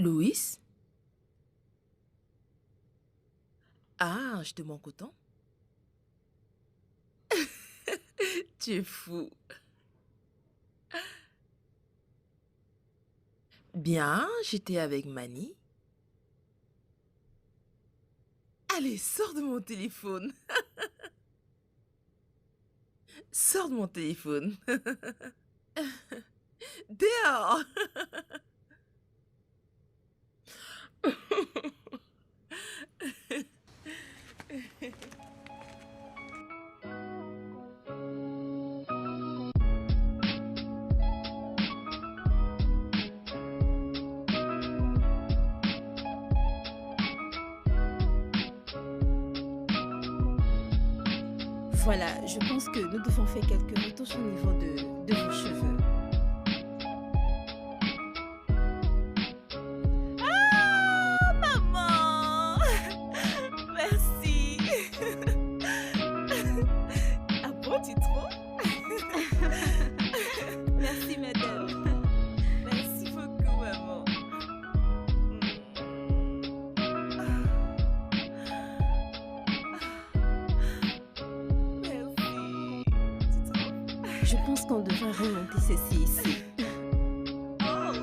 Louis? Ah, je te manque autant? Tu es fou. Bien, j'étais avec Mani. Allez, sors de mon téléphone. Sors de mon téléphone. Dehors. Voilà, je pense que nous devons faire quelques retouches au niveau de vos cheveux. Ah, maman! Merci! Ah bon, tu trouves? Merci, madame. Merci beaucoup, maman. Merci. Tu trouves? Je pense qu'on devrait remonter ceci ici. Oh!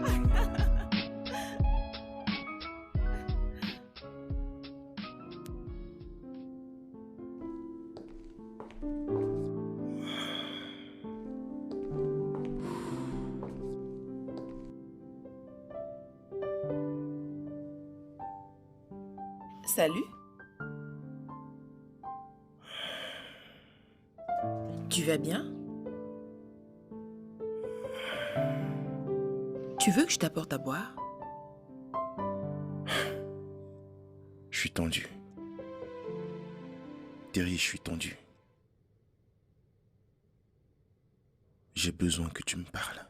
Salut. Tu vas bien? Tu veux que je t'apporte à boire? Je suis tendu. Terry, je suis tendu. J'ai besoin que tu me parles.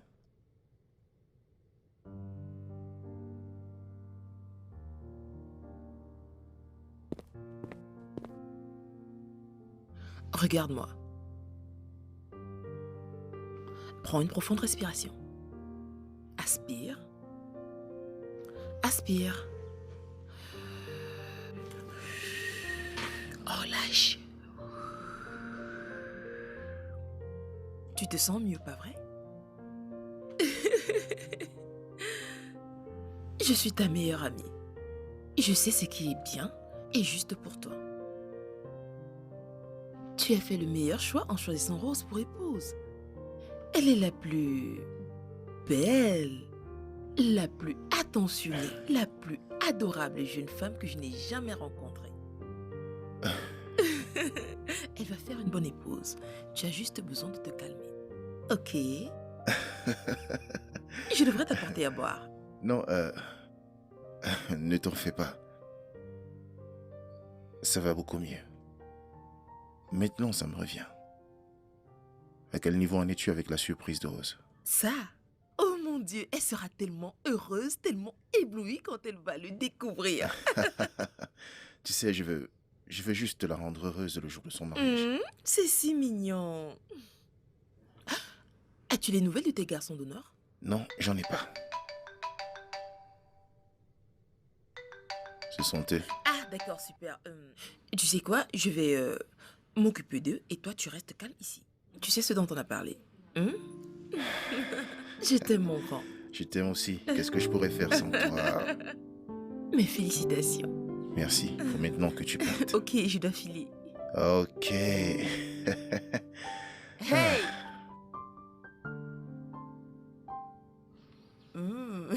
Regarde-moi. Prends une profonde respiration. Aspire. Aspire. Oh, lâche. Tu te sens mieux, pas vrai? Je suis ta meilleure amie. Je sais ce qui est bien et juste pour toi. Tu as fait le meilleur choix en choisissant Rose pour épouse. Elle est la plus belle, la plus attentionnée, la plus adorable jeune femme que je n'ai jamais rencontrée. Elle va faire une bonne épouse. Tu as juste besoin de te calmer. Ok. Je devrais t'apporter à boire. Non, ne t'en fais pas. Ça va beaucoup mieux. Maintenant, ça me revient. À quel niveau en es-tu avec la surprise de Rose? Ça? Oh mon Dieu, elle sera tellement heureuse, tellement éblouie quand elle va le découvrir. Tu sais, je veux juste la rendre heureuse le jour de son mariage. C'est si mignon. As-tu les nouvelles de tes garçons d'honneur? Non, j'en ai pas. Ce sont eux. Ah, d'accord, super. Tu sais quoi? Je vais m'occuper d'eux et toi, tu restes calme ici. Tu sais ce dont on a parlé. Je t'aime, mon grand. Je t'aime aussi. Qu'est-ce que je pourrais faire sans toi? Mes félicitations. Merci. Faut maintenant que tu partes. Ok, je dois filer. Ok. Hey! Mm.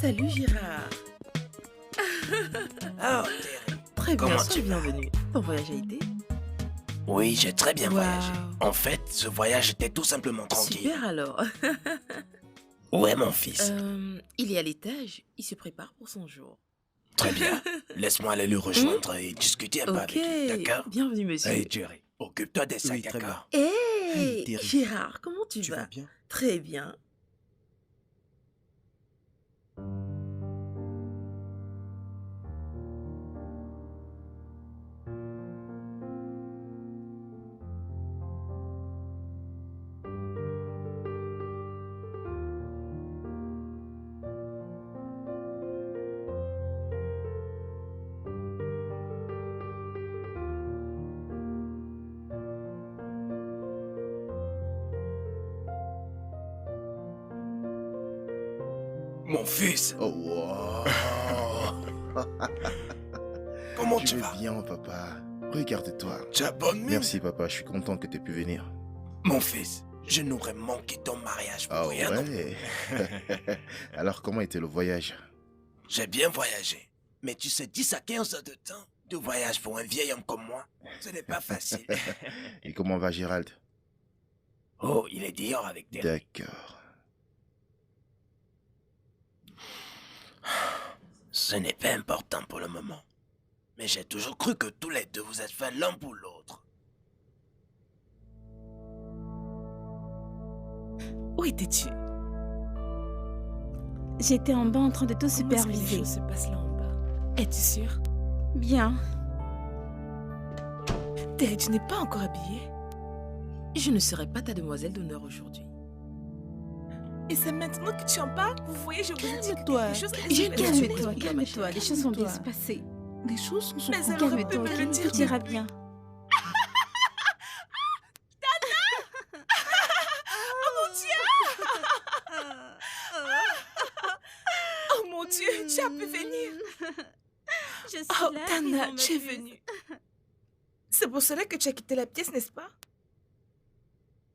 Salut Gérard. Oh, Terry. Très bien, Comment sois tu vas? bienvenue. Ton voyage a été Oui, j'ai très bien voyagé. Waouh. En fait, ce voyage était tout simplement tranquille. Super alors. Où est mon fils? Il est à l'étage. Il se prépare pour son jour. Très bien. Laisse-moi aller le rejoindre et discuter un peu Ok. avec lui, d'accord? Bienvenue, monsieur. Hey, Jerry, occupe-toi de ça, Oui, très d'accord? Hey, Hey, Terry. Gérard, comment tu Tu vas? vas bien? Très bien. Mon fils, Oh, wow. comment Je tu vais vas? bien, papa. Regarde-toi. Tu as bonne mine? Merci, papa. Je suis content que tu aies pu venir. Mon fils, je n'aurais manqué ton mariage pour Ah rien. non. ouais. Alors, comment était le voyage? J'ai bien voyagé. Mais tu sais, 10 à 15 heures de temps de voyage pour un vieil homme comme moi, ce n'est pas facile. Et comment va Gérald? Oh, il est dehors avec Terry. D'accord. Ce n'est pas important pour le moment. Mais j'ai toujours cru que tous les deux vous êtes faits l'un pour l'autre. Où étais-tu? J'étais en bas en train de tout Comment est-ce que les superviser. choses se passent là en bas? Es-tu sûre? Bien. Terry, tu n'es pas encore habillée? Je ne serai pas ta demoiselle d'honneur aujourd'hui. Et c'est maintenant que tu en parles? Vous voyez, je vous dis Calme-toi. quelque chose. Calme-toi, calme-toi. Les choses vont bien se passer. Les choses sont Mais elle aurait pu Calme-toi, me le ok? dire. Tout ira bien. Oh mon Dieu, tu as pu venir. Je suis Oh, là. Tana, ils tu es m'abusent. venue. C'est pour cela que tu as quitté la pièce, n'est-ce pas?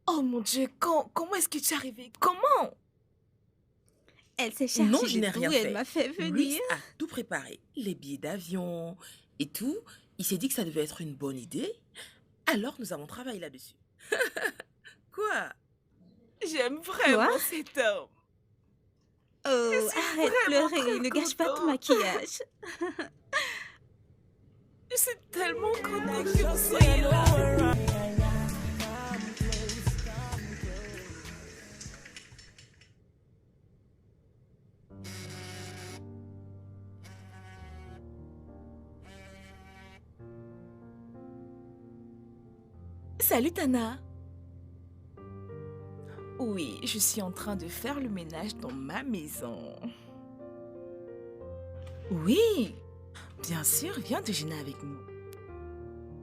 Oh mon Dieu, comment est-ce que tu es arrivée? Comment? Elle s'est chargée Non, je de n'ai tout rien et fait. elle m'a fait Louis venir. a tout préparé. Les billets d'avion et tout. Il s'est dit que ça devait être une bonne idée. Alors, nous avons travaillé là-dessus. Quoi? J'aime vraiment Quoi? cet homme. Oh, suis arrête de vraiment pleurer. très Ne gâche pas ton contente. maquillage. Je suis tellement contente que vous soyez là. Salut Tana. Oui, je suis en train de faire le ménage dans ma maison. Oui, bien sûr, viens déjeuner avec nous.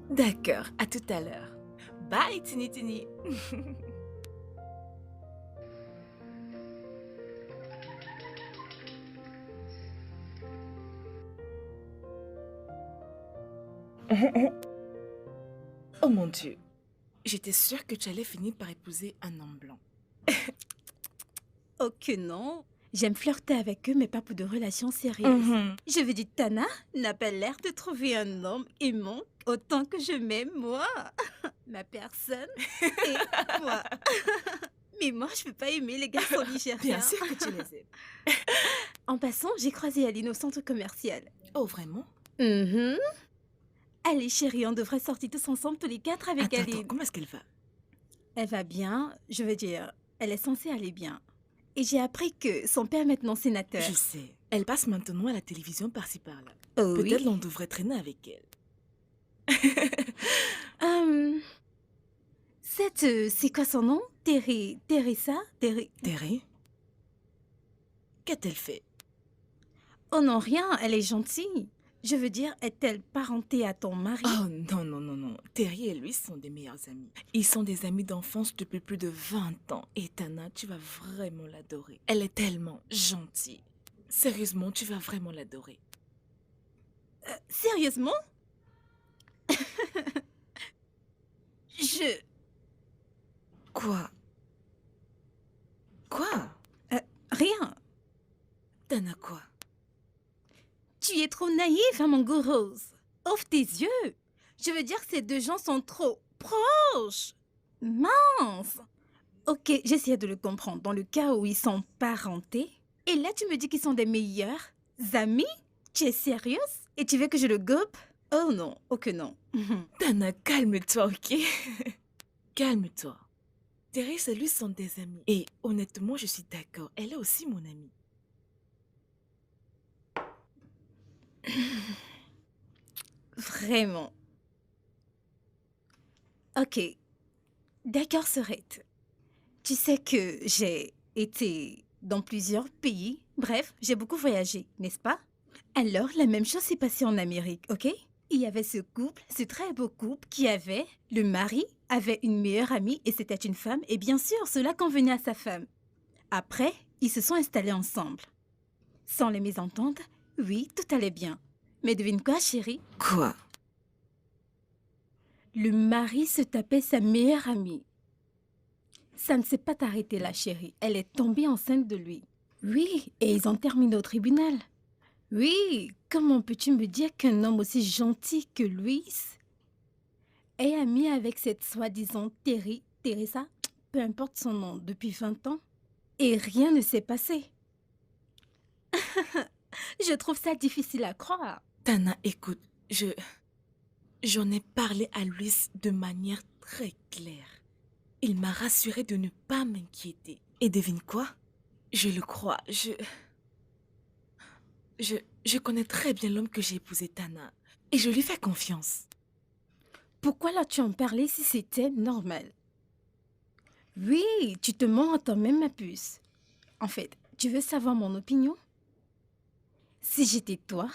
D'accord, à tout à l'heure. Bye, Tini Tini. Oh mon Dieu, j'étais sûre que tu allais finir par épouser un homme blanc. Oh que non. J'aime flirter avec eux, mais pas pour de relations sérieuses. Je veux dire, Tana n'a pas l'air de trouver un homme aimant autant que je m'aime, moi. Ma personne et moi. Mais moi, je peux pas aimer les garçons nigériens. Bien sûr que tu les aimes. En passant, j'ai croisé Aline au centre commercial. Oh, vraiment? Allez, chérie, on devrait sortir tous ensemble, tous les quatre, avec Attends, Aline. comment est-ce qu'elle va? Elle va bien, je veux dire, elle est censée aller bien. Et j'ai appris que son père est maintenant sénateur. Je sais. Elle passe maintenant à la télévision par-ci par-là. Oh Peut-être oui. l'on devrait traîner avec elle. C'est quoi son nom? Teresa? Terry? Qu'a-t-elle fait? Oh non, rien, elle est gentille. Je veux dire, est-elle parentée à ton mari? Oh non, non, non, non. Terry et lui sont des meilleurs amis. Ils sont des amis d'enfance depuis plus de 20 ans. Et Tana, tu vas vraiment l'adorer. Elle est tellement gentille. Sérieusement, tu vas vraiment l'adorer. Sérieusement? Je... Quoi? Quoi? Rien. Tana quoi? Tu es trop naïve, Amango Rose. Ouvre tes yeux. Je veux dire que ces deux gens sont trop proches. Mince. Ok, j'essaie de le comprendre. Dans le cas où ils sont parentés. Et là, tu me dis qu'ils sont des meilleurs amis? Tu es sérieuse? Et tu veux que je le gobe? Oh non, ok non. Tana, calme-toi, ok? Calme-toi. Thérèse et lui sont des amis. Et honnêtement, je suis d'accord. Elle est aussi mon amie. Vraiment. Ok. D'accord, Sorette. Tu sais que j'ai été dans plusieurs pays. Bref, j'ai beaucoup voyagé, n'est-ce pas? Alors, la même chose s'est passée en Amérique, ok? Il y avait ce couple, ce très beau couple, qui avait... Le mari avait une meilleure amie et c'était une femme. Et bien sûr, cela convenait à sa femme. Après, ils se sont installés ensemble. Sans les mésententes, oui, tout allait bien. Mais devine quoi, chérie? Quoi? Le mari se tapait sa meilleure amie. Ça ne s'est pas arrêté là, chérie. Elle est tombée enceinte de lui. Oui, et ils ont terminé au tribunal. Oui, comment peux-tu me dire qu'un homme aussi gentil que Louis est ami avec cette soi-disant Teresa, peu importe son nom, depuis 20 ans, et rien ne s'est passé? Je trouve ça difficile à croire. Tana, écoute, j'en ai parlé à Louis de manière très claire. Il m'a rassuré de ne pas m'inquiéter. Et devine quoi? Je le crois, je connais très bien l'homme que j'ai épousé, Tana. Et je lui fais confiance. Pourquoi l'as-tu en parlé si c'était normal? Oui, tu te mens à toi-même, ma puce. En fait, tu veux savoir mon opinion? Si j'étais toi,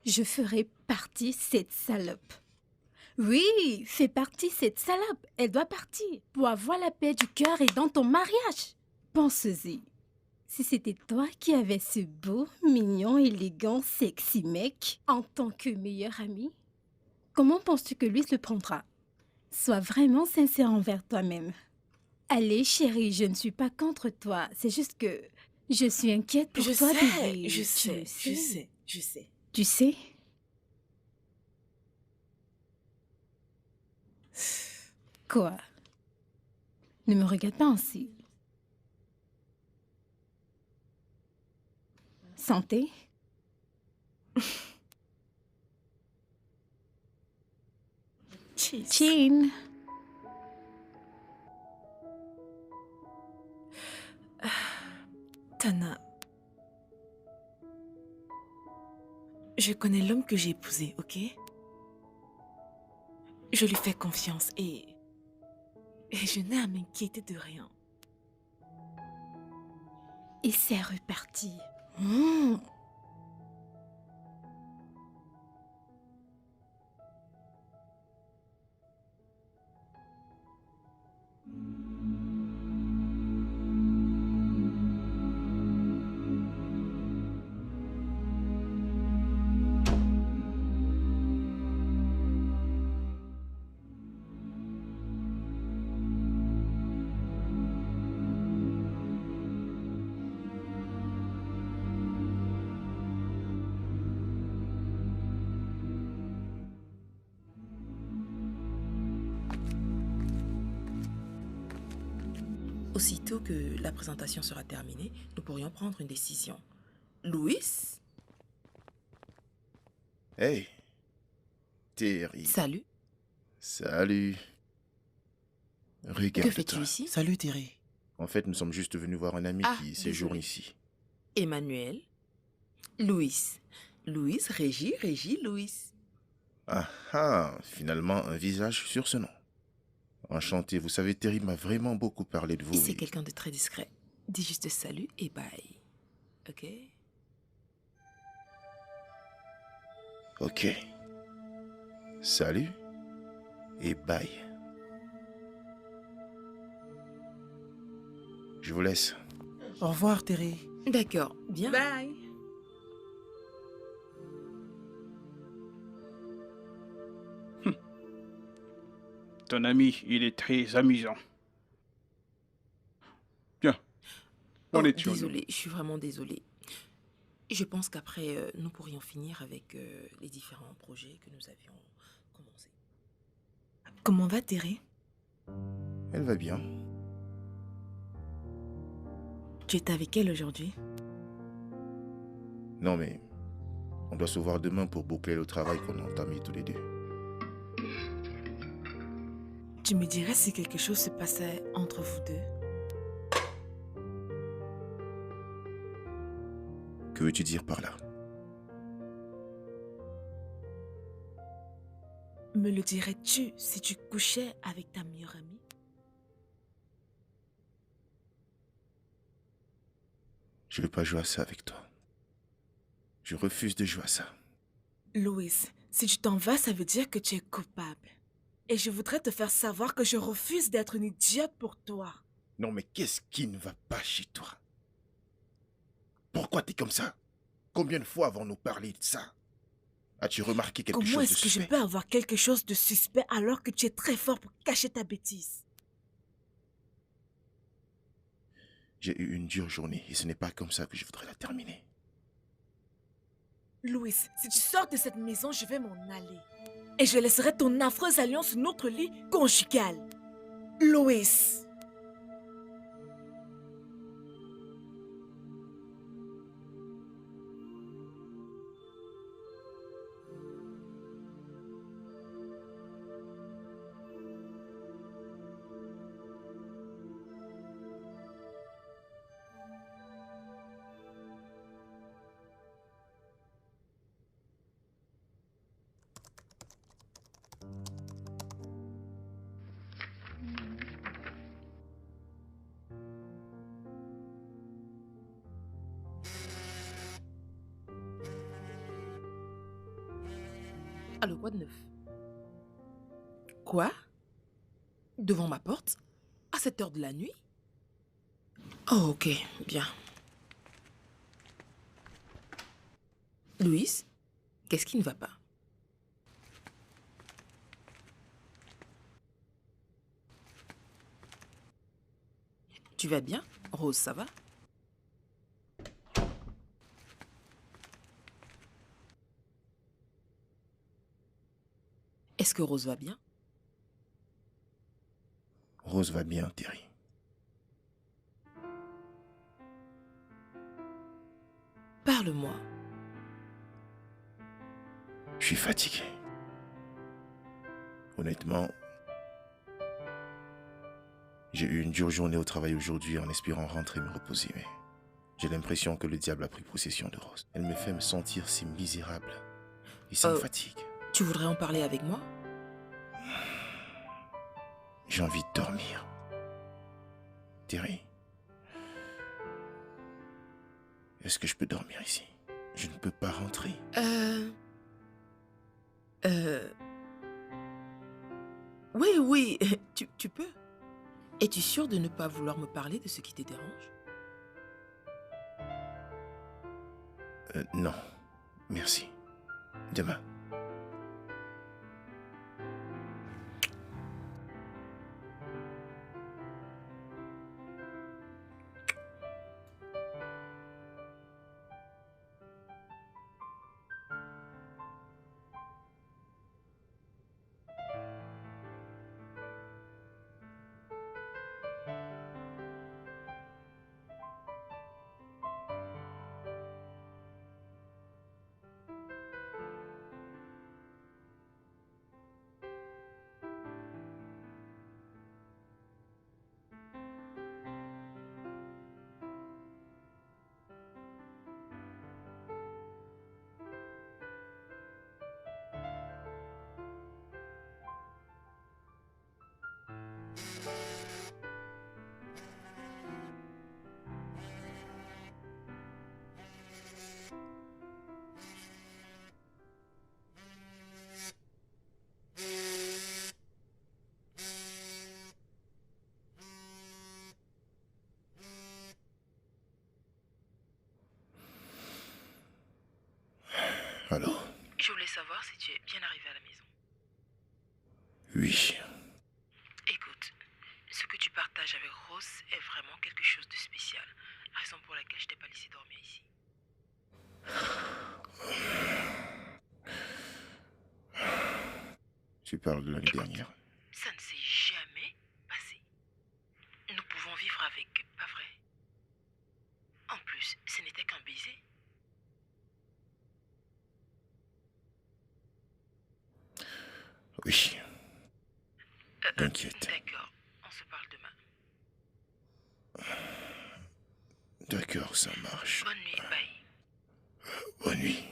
je ferais partie cette salope. Oui, fais partie cette salope. Elle doit partir pour avoir la paix du cœur et dans ton mariage. Pense-y. Si c'était toi qui avais ce beau, mignon, élégant, sexy mec en tant que meilleur ami, comment penses-tu que lui se le prendra? Sois vraiment sincère envers toi-même. Allez, chérie, je ne suis pas contre toi. C'est juste que je suis inquiète pour Je toi, sais, bébé. je Tu sais, le je sais, je sais. Tu sais? Quoi? Ne me regarde pas ainsi. Santé? Cheese. Chin. Tana, je connais l'homme que j'ai épousé, ok? Je lui fais confiance et je n'ai à m'inquiéter de rien. Et c'est reparti. Aussitôt que la présentation sera terminée, nous pourrions prendre une décision. Louis? Hey, Terry. Salut. Salut. Que Regarde-toi. fais-tu ici? Salut Thierry. En fait, nous sommes juste venus voir un ami Ah, qui séjourne désolé. ici. Emmanuel. Louis. Louis, Régie, Louis. Ah ah, finalement un visage sur ce nom. Enchanté, vous savez, Terry m'a vraiment beaucoup parlé de vous. C'est et- quelqu'un de très discret. Dis juste salut et bye. Ok? Ok. Salut et bye. Je vous laisse. Au revoir Thierry. D'accord, bien. Bye. Ton ami, il est très amusant. Tiens, Oh, on est sur désolée, je suis vraiment désolée. Je pense qu'après, nous pourrions finir avec les différents projets que nous avions commencés. Comment va Terry? Elle va bien. Tu étais avec elle aujourd'hui? Non, mais on doit se voir demain pour boucler le travail qu'on a entamé tous les deux. Tu me dirais si quelque chose se passait entre vous deux? Que veux-tu dire par là? Me le dirais-tu si tu couchais avec ta meilleure amie? Je ne veux pas jouer à ça avec toi. Je refuse de jouer à ça. Louis, si tu t'en vas, ça veut dire que tu es coupable. Et je voudrais te faire savoir que je refuse d'être une idiote pour toi. Non, mais qu'est-ce qui ne va pas chez toi? Pourquoi t'es comme ça? Combien de fois avons-nous parlé de ça? As-tu remarqué quelque Comment chose de est-ce que je suspect? peux avoir quelque chose de suspect alors que tu es très fort pour cacher ta bêtise? J'ai eu une dure journée et ce n'est pas comme ça que je voudrais la terminer. Louis, si tu sors de cette maison, je vais m'en aller. Et je laisserai ton affreuse alliance sur notre lit conjugal. Louis! Allô, quoi de neuf? Quoi? Devant ma porte? À cette heure de la nuit? Oh, ok, bien. Louise, qu'est-ce qui ne va pas? Tu vas bien? Rose, ça va? Est-ce que Rose va bien? Rose va bien, Terry. Parle-moi. Je suis fatigué. Honnêtement, j'ai eu une dure journée au travail aujourd'hui en espérant rentrer me reposer, mais j'ai l'impression que le diable a pris possession de Rose. Elle me fait me sentir si misérable et ça me fatigue. Tu voudrais en parler avec moi? J'ai envie de dormir. Terry, est-ce que je peux dormir ici? Je ne peux pas rentrer. Oui, tu peux. Es-tu sûr de ne pas vouloir me parler de ce qui te dérange? Non, merci. Demain. Alors? Je voulais savoir si tu es bien arrivé à la maison. Oui. Écoute, ce que tu partages avec Rose est vraiment quelque chose de spécial. Raison pour laquelle je t'ai pas laissé dormir ici. Tu parles de l'année dernière. Ça ne s'est jamais passé. Nous pouvons vivre avec, pas vrai? En plus, ce n'était qu'un baiser. Oui. T'inquiète. D'accord, on se parle demain. D'accord, ça marche. Bonne nuit, bye. Bonne nuit.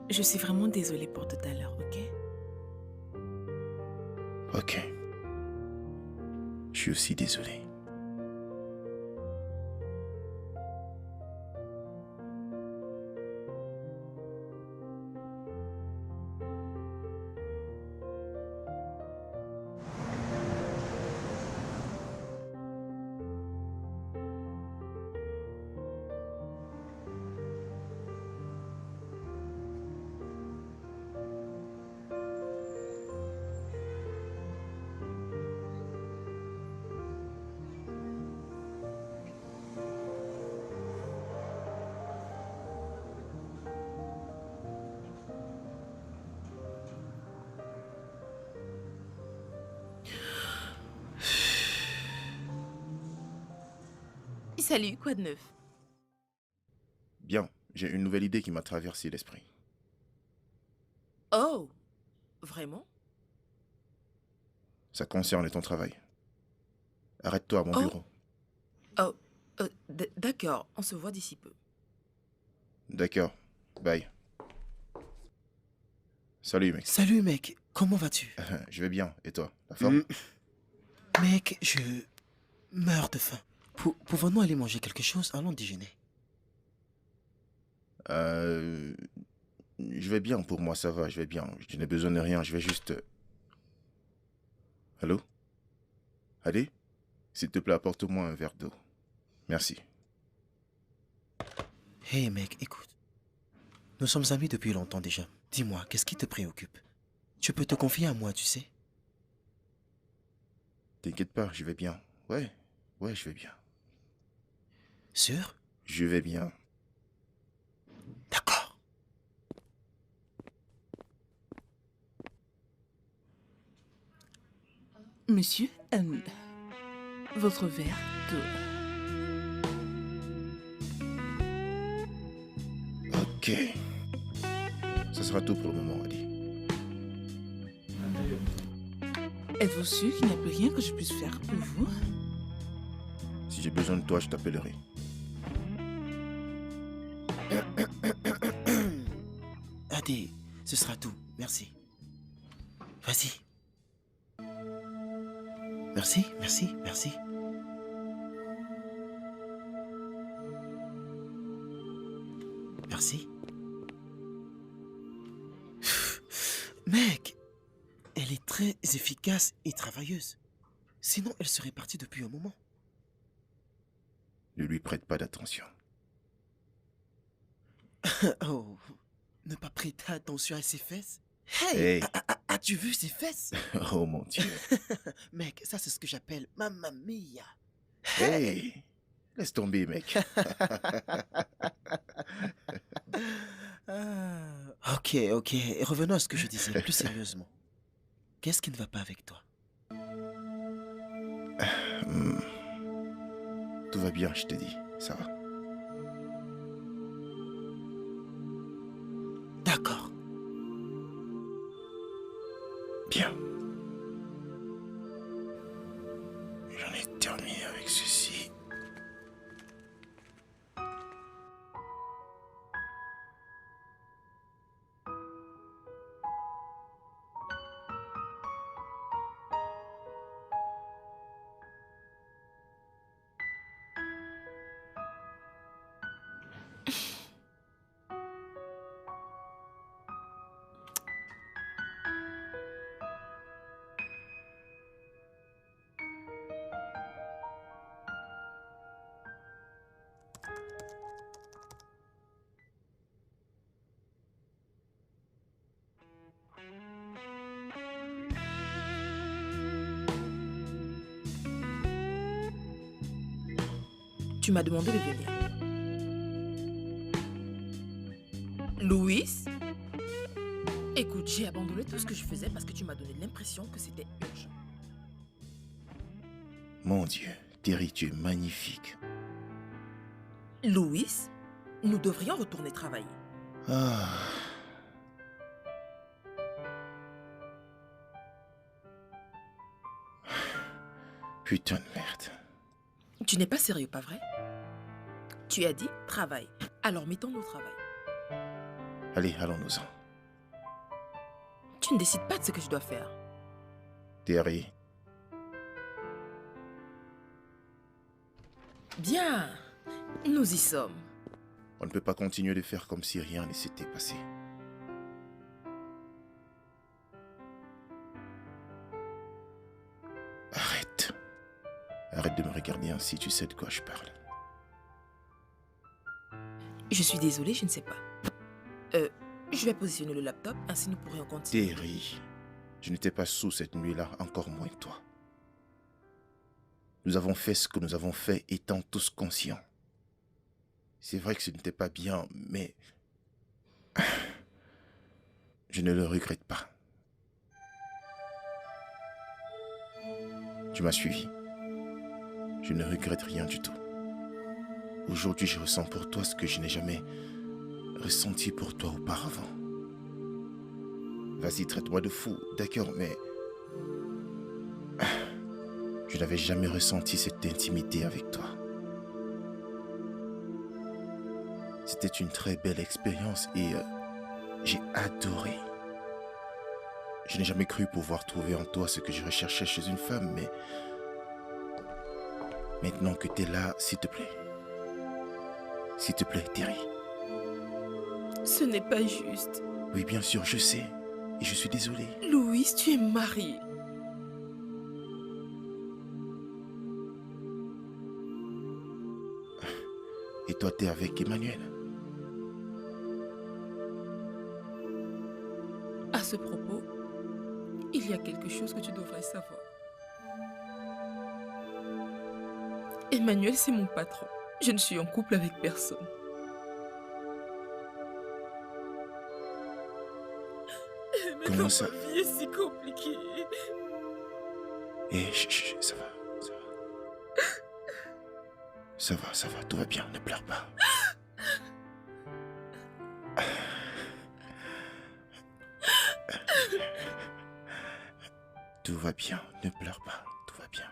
Je suis vraiment désolée pour tout à l'heure, ok? Ok. Je suis aussi désolé. Salut, quoi de neuf? Bien, j'ai une nouvelle idée qui m'a traversé l'esprit. Oh, vraiment? Ça concerne ton travail. Arrête-toi à mon Oh. bureau. Oh, d'accord, on se voit d'ici peu. D'accord. Bye. Salut, mec. Salut mec, comment vas-tu? Je vais bien. Et toi, la forme? Mec, je meurs de faim. Pouvons-nous aller manger quelque chose? Allons déjeuner. Je vais bien pour moi, ça va, je vais bien. Je n'ai besoin de rien, je vais juste... Allô? Allez? S'il te plaît, apporte-moi un verre d'eau. Merci. Hey mec, écoute. Nous sommes amis depuis longtemps déjà. Dis-moi, qu'est-ce qui te préoccupe? Tu peux te confier à moi, tu sais? T'inquiète pas, je vais bien. Ouais, je vais bien. Sûr? Je vais bien. D'accord. Monsieur, votre verre d'eau. Ok. Ça sera tout pour le moment, Adi. Êtes-vous sûr qu'il n'y a plus rien que je puisse faire pour vous? Si j'ai besoin de toi, je t'appellerai. Adi, ce sera tout. Merci. Vas-y. Merci, merci, merci. Merci. Mec, elle est très efficace et travailleuse. Sinon, elle serait partie depuis un moment. Ne lui prête pas d'attention. Oh, ne pas prêter attention à ses fesses? Hey. As-tu vu ses fesses? Oh mon Dieu. Mec, ça c'est ce que j'appelle Mamma Mia. Hey. Laisse tomber, mec. Ok. Revenons à ce que je disais, plus sérieusement. Qu'est-ce qui ne va pas avec toi? Hmm. Tout va bien, je te dis. Ça va. D'accord. Bien. J'en ai terminé avec ceci. Tu m'as demandé de venir. Louis? Écoute, j'ai abandonné tout ce que je faisais parce que tu m'as donné l'impression que c'était urgent. Mon Dieu, Terry, tu es magnifique. Louis, nous devrions retourner travailler. Ah. Putain de merde. Tu n'es pas sérieux, pas vrai? Tu as dit travail. Alors mettons-nous au travail. Allez, allons-nous-en. Tu ne décides pas de ce que je dois faire. Terry, Bien, nous y sommes. on ne peut pas continuer de faire comme si rien ne s'était passé. Arrête. Arrête de me regarder ainsi, tu sais de quoi je parle. Je suis désolée, je ne sais pas. Je vais positionner le laptop, ainsi nous pourrions continuer. Terry, je n'étais pas sous cette nuit-là, encore moins que toi. Nous avons fait ce que nous avons fait étant tous conscients. C'est vrai que ce n'était pas bien, mais je ne le regrette pas. Tu m'as suivi. Je ne regrette rien du tout. Aujourd'hui, je ressens pour toi ce que je n'ai jamais ressenti pour toi auparavant. Vas-y, traite-moi de fou, d'accord, mais je n'avais jamais ressenti cette intimité avec toi. C'était une très belle expérience et j'ai adoré. Je n'ai jamais cru pouvoir trouver en toi ce que je recherchais chez une femme, mais maintenant que tu es là, s'il te plaît. S'il te plaît, Terry. Ce n'est pas juste. Oui, bien sûr, je sais. Et je suis désolé. Louis, tu es marié. Et toi, t'es avec Emmanuel. À ce propos, il y a quelque chose que tu devrais savoir. Emmanuel, c'est mon patron. Je ne suis en couple avec personne. Mais Comment ça? ma vie est si compliquée. Eh, chut, ça va, ça va. Ça va, tout va bien, ne pleure pas. Tout va bien, ne pleure pas, tout va bien.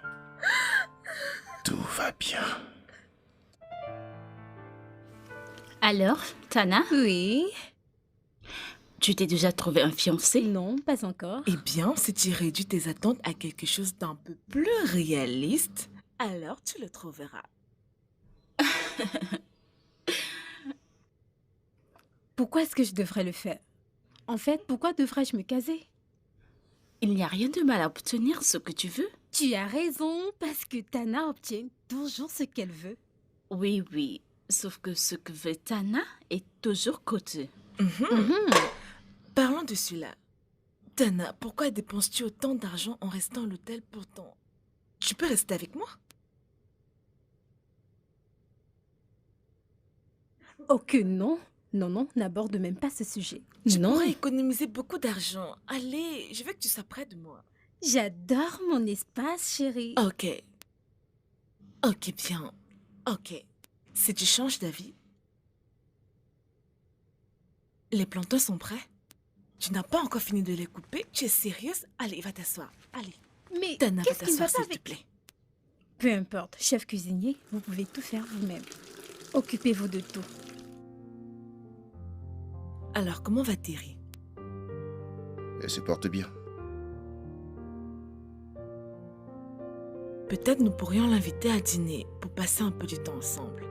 Tout va bien. Alors, Tana, Oui. tu t'es déjà trouvé un fiancé? Non, pas encore. Eh bien, si tu réduis tes attentes à quelque chose d'un peu plus réaliste, alors tu le trouveras. Pourquoi est-ce que je devrais le faire? En fait, pourquoi devrais-je me caser? Il n'y a rien de mal à obtenir ce que tu veux. Tu as raison, parce que Tana obtient toujours ce qu'elle veut. Oui, oui. Sauf que ce que veut Tana est toujours coûteux. Parlons de celui-là. Tana, pourquoi dépenses-tu autant d'argent en restant à l'hôtel pourtant? Tu peux rester avec moi? Oh que non, Non, non, n'aborde même pas ce sujet. Tu Non. pourrais économiser beaucoup d'argent. Allez, je veux que tu sois près de moi. J'adore mon espace, chérie. Ok. Ok, bien. Ok. Si tu changes d'avis, les plantains sont prêts. Tu n'as pas encore fini de les couper. Tu es sérieuse? Allez, va t'asseoir. Allez. Mais Tana, va qu'est-ce qui ne va t'asseoir, pas s'il te avec... plaît. Peu importe, chef cuisinier, vous pouvez tout faire vous-même. Occupez-vous de tout. Alors, comment va Terry? Elle se porte bien. Peut-être nous pourrions l'inviter à dîner pour passer un peu du temps ensemble.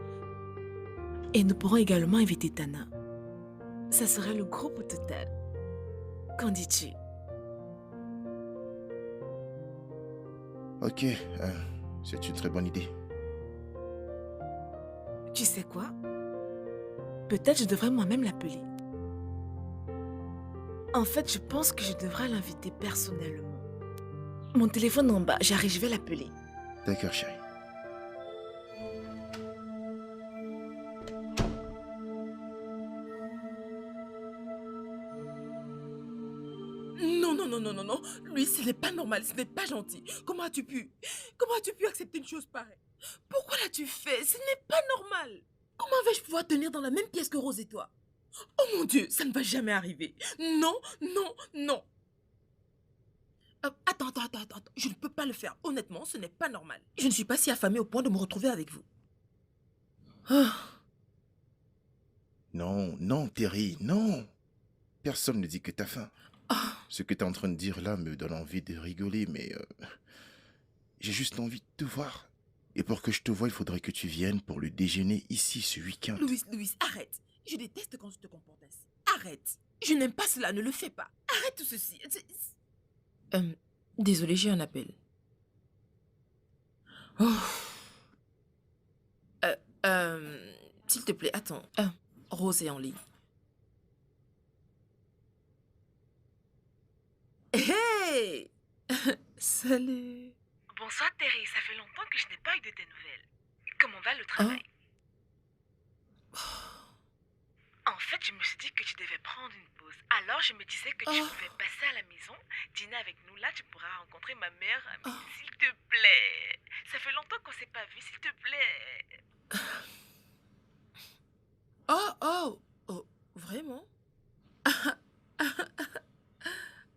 Et nous pourrons également inviter Tana. Ça serait le groupe au total. Qu'en dis-tu? Ok, c'est une très bonne idée. Tu sais quoi? Peut-être je devrais moi-même l'appeler. En fait, je pense que je devrais l'inviter personnellement. Mon téléphone en bas, j'arrive, je vais l'appeler. D'accord, chérie. Non, non, non, non, non, non. Lui, ce n'est pas normal, ce n'est pas gentil. Comment as-tu pu accepter une chose pareille? Pourquoi l'as-tu fait? Ce n'est pas normal. Comment vais-je pouvoir tenir dans la même pièce que Rose et toi? Oh mon Dieu, ça ne va jamais arriver. Non, non, non. Attends. Je ne peux pas le faire. Honnêtement, ce n'est pas normal. Je ne suis pas si affamée au point de me retrouver avec vous. Ah. Non, non, Terry, non. Personne ne dit que t'as faim. Ah. Ce que t'es en train de dire là me donne envie de rigoler, mais j'ai juste envie de te voir. Et pour que je te voie, il faudrait que tu viennes pour le déjeuner ici ce week-end. Louis, arrête. Je déteste quand tu te comportes ainsi. Arrête. Je n'aime pas cela, ne le fais pas. Arrête tout ceci. Désolé, j'ai un appel. Oh. S'il te plaît, attends. Rose est en ligne. Hey! Salut. Bonsoir Terry, ça fait longtemps que je n'ai pas eu de tes nouvelles. Comment va le travail? En fait, je me suis dit que tu devais prendre une pause. Alors, je me disais que tu pouvais passer à la maison, dîner avec nous. Là, tu pourras rencontrer ma meilleure amie. S'il te plaît. Ça fait longtemps qu'on ne s'est pas vu, s'il te plaît. Oh, vraiment?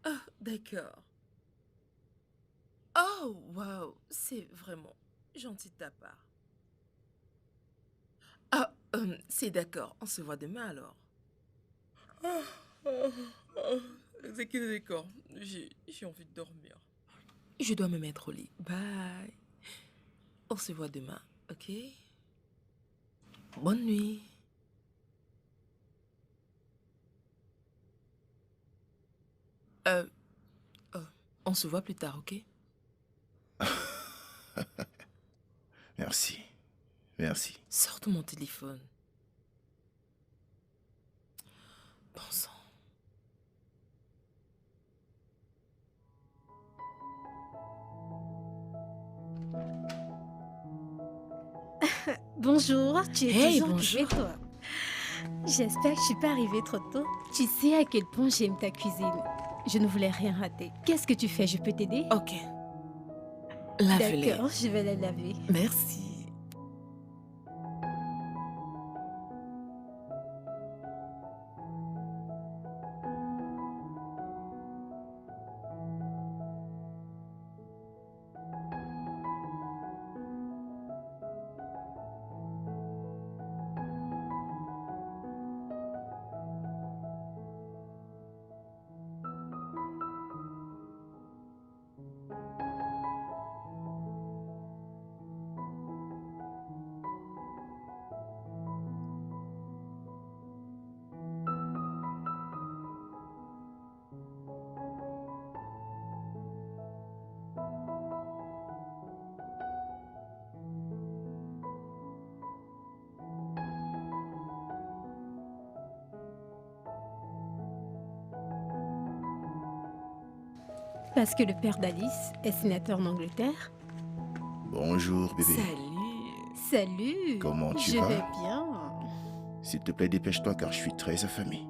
Oh, d'accord. Oh, wow, c'est vraiment gentil de ta part. C'est d'accord, on se voit demain alors. C'est que d'accord, j'ai envie de dormir. Je dois me mettre au lit. Bye. On se voit demain, ok? Bonne nuit. On se voit plus tard, ok? Merci. Merci. Sors de mon téléphone. Bon sang. Bonjour, tu es Hey, toujours bonjour. occupée, toi. J'espère que je suis pas arrivée trop tôt. Tu sais à quel point j'aime ta cuisine. Je ne voulais rien rater. Qu'est-ce que tu fais? Je peux t'aider? Ok. Lave-les. D'accord, je vais la laver. Merci. Parce que le père d'Alice est sénateur en Angleterre. Bonjour, bébé. Salut. Salut. Comment tu Je vas? vais bien. S'il te plaît, dépêche-toi car je suis très affamé.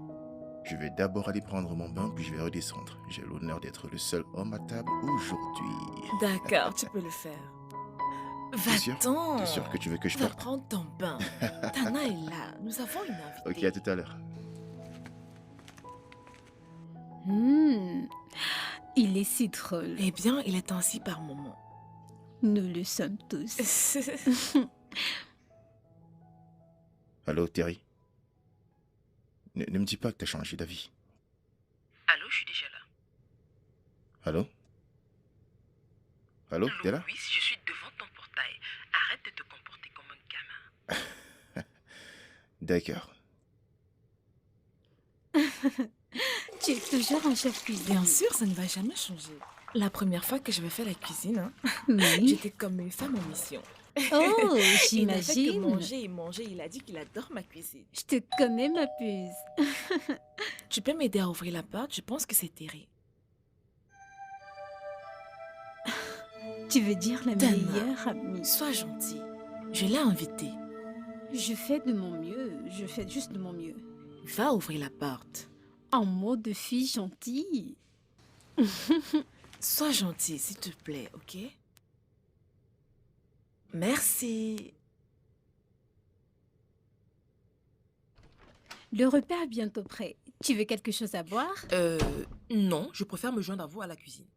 Je vais d'abord aller prendre mon bain, puis je vais redescendre. J'ai l'honneur d'être le seul homme à table aujourd'hui. D'accord, tu peux le faire. T'es sûr? Va-t'en. T'es sûr que tu veux que je Va parte? prendre ton bain. Tana est là. Nous avons une invitée. Ok, à tout à l'heure. Il est si drôle. Eh bien, il est ainsi par moments. Nous le sommes tous. Allô, Terry? Ne me dis pas que t'as changé d'avis. Allô, je suis déjà là. Allô? Allô, t'es là? Louis, je suis devant ton portail. Arrête de te comporter comme un gamin. D'accord. Tu es toujours en chef cuisine. Bien sûr, ça ne va jamais changer. La première fois que je vais faire la cuisine, hein, Oui. j'étais comme une femme en mission. Oh, Il n'a fait que j'imagine. manger et manger. Il a dit qu'il adore ma cuisine. Je te connais, ma puce. Tu peux m'aider à ouvrir la porte? Je pense que c'est Terry. Tu veux dire la Tana. meilleure amie. Sois gentil. Je l'ai invitée. Je fais de mon mieux. Je fais juste de mon mieux. Va ouvrir la porte. En mode de fille gentille. Sois gentil, s'il te plaît, ok? Merci. Le repas est bientôt prêt. Tu veux quelque chose à boire? Non, je préfère me joindre à vous à la cuisine.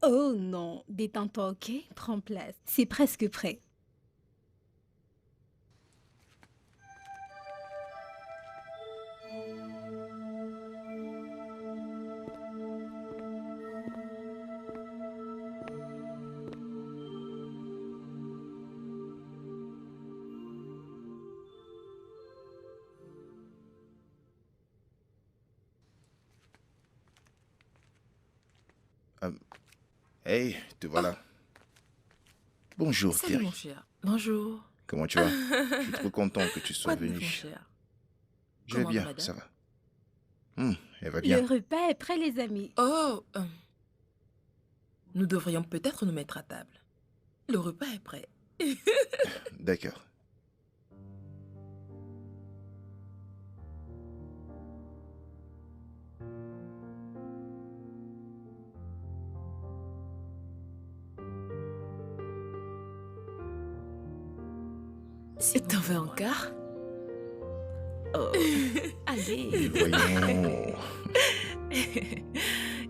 Oh non, détends-toi, ok? Prends place. C'est presque prêt. Hey, te voilà. Bonjour, Salut Terry. mon cher. Bonjour. Comment tu vas? Je suis trop content que tu sois Quoi de neuf, venu. mon cher? Je vais Comment bien, va, madame? ça va. Elle va bien. Le repas est prêt, les amis. Oh, nous devrions peut-être nous mettre à table. Le repas est prêt. D'accord. Si T'en veux encore? Oh, allez. Voyons.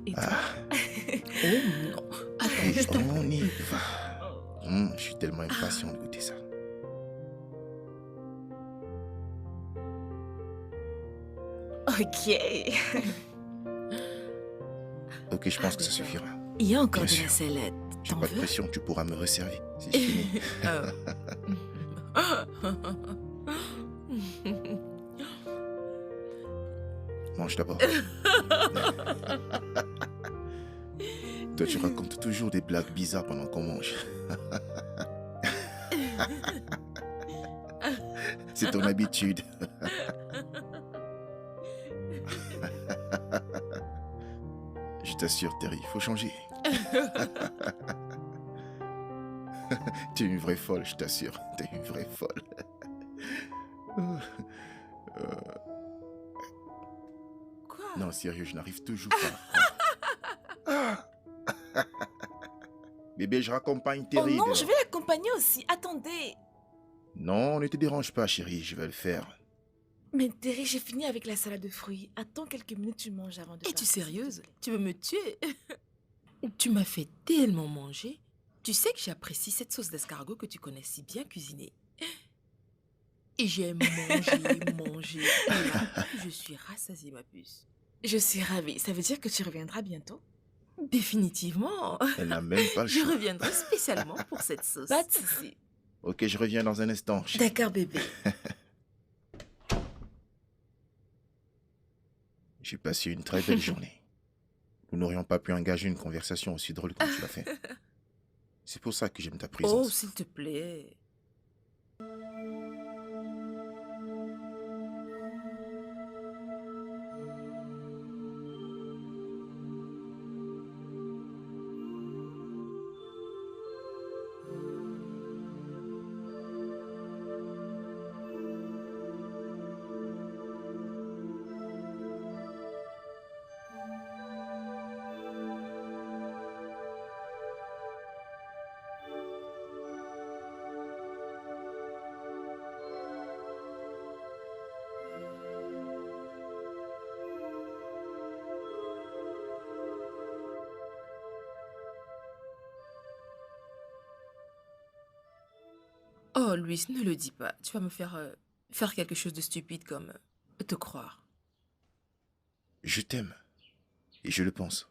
Et toi? Ah, Oh non. Attends, juste un on y va. Je suis tellement impatient de goûter ça. Ok. Ok, je pense que ça suffira. Il y a encore Bien de la sûr. salade. J'ai T'en pas de veux? pression, tu pourras me resservir. C'est fini. Mange d'abord. Toi, tu racontes toujours des blagues bizarres pendant qu'on mange. C'est ton habitude. Je t'assure, Terry, il faut changer. T'es une vraie folle, je t'assure. T'es une vraie folle. Quoi? Non, sérieux, je n'arrive toujours pas. Bébé, je raccompagne Oh Terry. non, dehors. je vais l'accompagner aussi. Attendez. Non, ne te dérange pas, chérie, je vais le faire. Mais Terry, j'ai fini avec la salade de fruits. Attends quelques minutes, tu manges avant de Es-tu partir, s'il te sérieuse? plaît. Tu veux me tuer? Tu m'as fait tellement manger. Tu sais que j'apprécie cette sauce d'escargot que tu connais si bien cuisiner. Et j'ai mangé. Et là, je suis rassasiée, ma puce. Je suis ravie. Ça veut dire que tu reviendras bientôt? Définitivement. Elle n'a même pas le Je choix. reviendrai spécialement pour cette sauce. Pas de souci. Ok, je reviens dans un instant. chérie. D'accord, bébé. J'ai passé une très belle journée. Nous n'aurions pas pu engager une conversation aussi drôle comme tu l'as fait. C'est pour ça que j'aime ta Oh, présence. s'il te plaît. Oh, Louis, ne le dis pas. Tu vas me faire quelque chose de stupide comme te croire. Je t'aime. Et je le pense.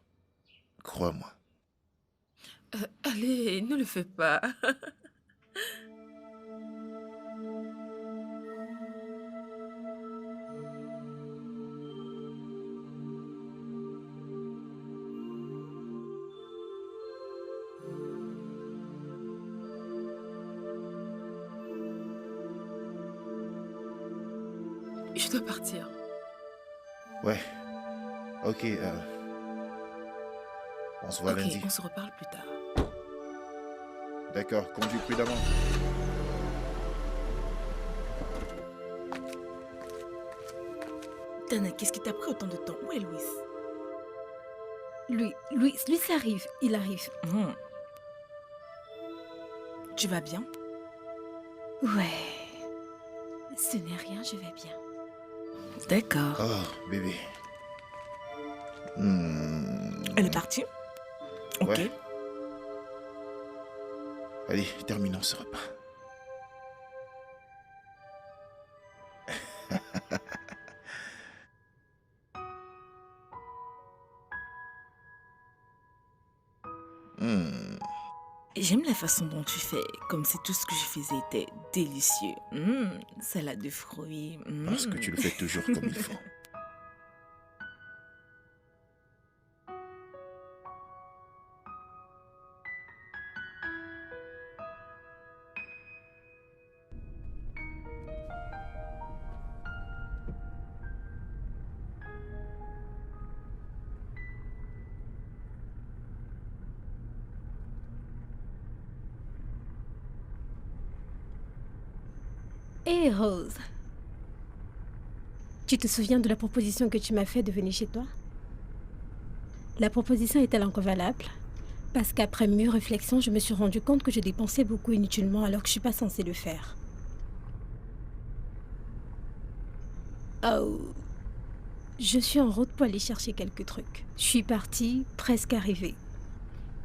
Crois-moi. Allez, ne le fais pas. Je dois partir. Ouais. Ok, on se voit Ok, lundi. on se reparle plus tard. D'accord, conduis prudemment. Tana, qu'est-ce qui t'a pris autant de temps? Où est Louis? Louis arrive, il arrive. Tu vas bien? Ouais. Ce n'est rien, je vais bien. D'accord. Oh, bébé. Elle est partie? Ok. Ouais. Allez, terminons ce repas. J'aime la façon dont tu fais, comme si tout ce que je faisais était délicieux. Salade de fruits. Parce que tu le fais toujours comme il faut. Hé, Rose. Tu te souviens de la proposition que tu m'as faite de venir chez toi? La proposition est-elle encore valable? Parce qu'après mûre réflexion, je me suis rendu compte que je dépensais beaucoup inutilement alors que je suis pas censée le faire. Oh. Je suis en route pour aller chercher quelques trucs. Je suis partie, presque arrivée.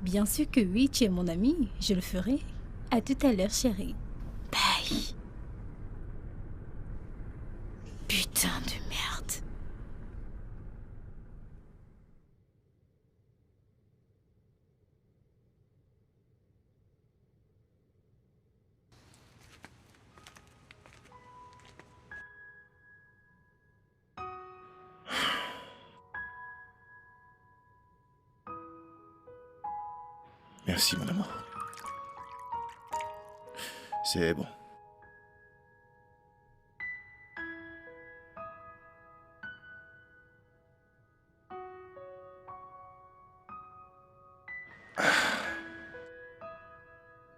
Bien sûr que oui, tu es mon ami, je le ferai. À tout à l'heure, chérie. Bye. Putain de merde. Merci, mon amour. C'est bon.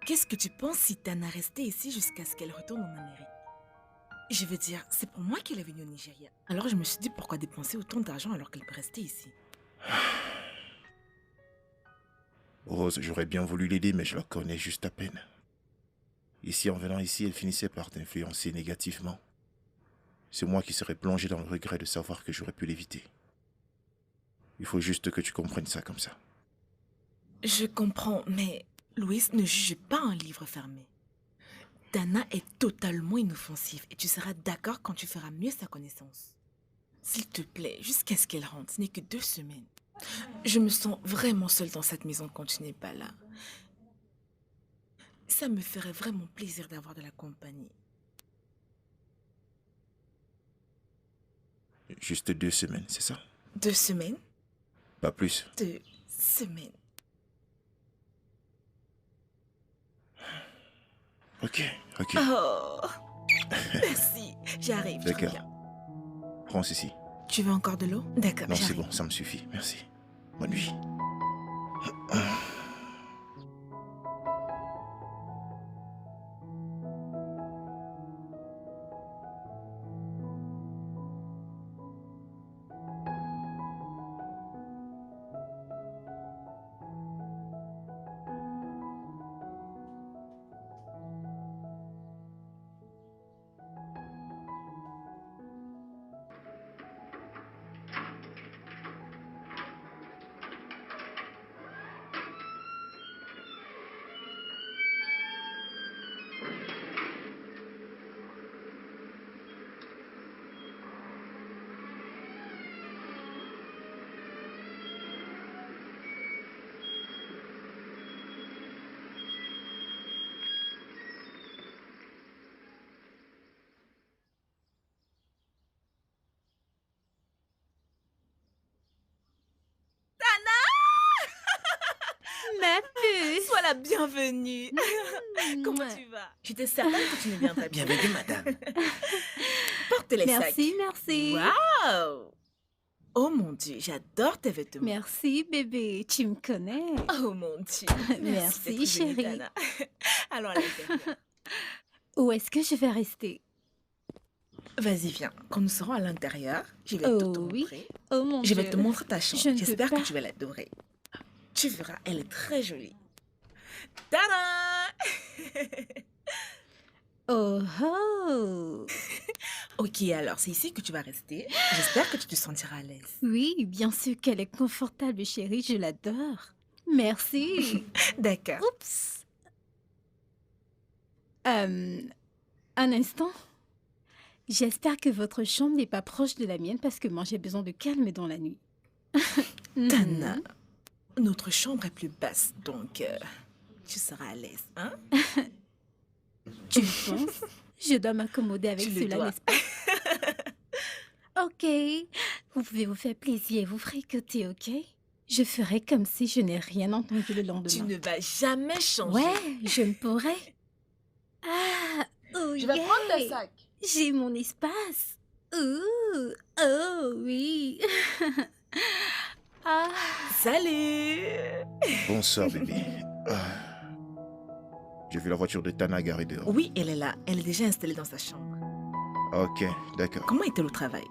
Qu'est-ce que tu penses si Tana restait ici jusqu'à ce qu'elle retourne en Amérique? Je veux dire, c'est pour moi qu'elle est venue au Nigeria. Alors je me suis dit pourquoi dépenser autant d'argent alors qu'elle peut rester ici. Rose, j'aurais bien voulu l'aider, mais je la connais juste à peine. Ici, en venant ici, elle finissait par t'influencer négativement. C'est moi qui serais plongé dans le regret de savoir que j'aurais pu l'éviter. Il faut juste que tu comprennes ça comme ça. Je comprends, mais Louis ne juge pas un livre fermé. Tana est totalement inoffensive et tu seras d'accord quand tu feras mieux sa connaissance. S'il te plaît, jusqu'à ce qu'elle rentre, ce n'est que 2 semaines. Je me sens vraiment seule dans cette maison quand tu n'es pas là. Ça me ferait vraiment plaisir d'avoir de la compagnie. Juste 2 semaines, c'est ça? 2 semaines? Pas plus. 2 semaines. Ok. Oh, merci. J'arrive. D'accord. Prends ceci. Tu veux encore de l'eau? D'accord, Non, c'est j'arrive. bon, ça me suffit. Merci. Bonne nuit. Sois la bienvenue. Comment Ouais. tu vas? J'étais certaine que tu ne viendrais pas. Bienvenue, madame. Porte les sacs. Merci, merci. Waouh! Oh mon Dieu, j'adore tes vêtements. Merci, bébé. Tu me connais. Oh mon Dieu. Merci, d'être venue, chérie. Tana. Allons à l'intérieur. Où est-ce que je vais rester? Vas-y, viens. Quand nous serons à l'intérieur, je vais Oh tout te oui. montrer. Oh mon Je Dieu. vais te montrer ta chambre. Je ne peux J'espère que pas. tu vas l'adorer. Tu verras, elle est très jolie. Tada! Oh oh. Ok, alors c'est ici que tu vas rester. J'espère que tu te sentiras à l'aise. Oui, bien sûr qu'elle est confortable, chérie. Je l'adore. Merci. D'accord. Oups. Un instant. J'espère que votre chambre n'est pas proche de la mienne parce que moi j'ai besoin de calme dans la nuit. Tana, notre chambre est plus basse, donc tu seras à l'aise, hein? Tu le penses? Je dois m'accommoder avec Tu le cela, dois. n'est-ce pas? Ok. Vous pouvez vous faire plaisir et vous fricoter, ok? Je ferai comme si je n'ai rien entendu le lendemain. Tu ne vas jamais changer. Ouais, je ne pourrais. Ah, oh Je vais prendre tes yeah. sacs. J'ai mon espace. Ouh, oh oui. Ah, Salut! Bonsoir, bébé. Ah. J'ai vu la voiture de Tana garée dehors. Oui, elle est là. Elle est déjà installée dans sa chambre. Ok, d'accord. Comment était le travail?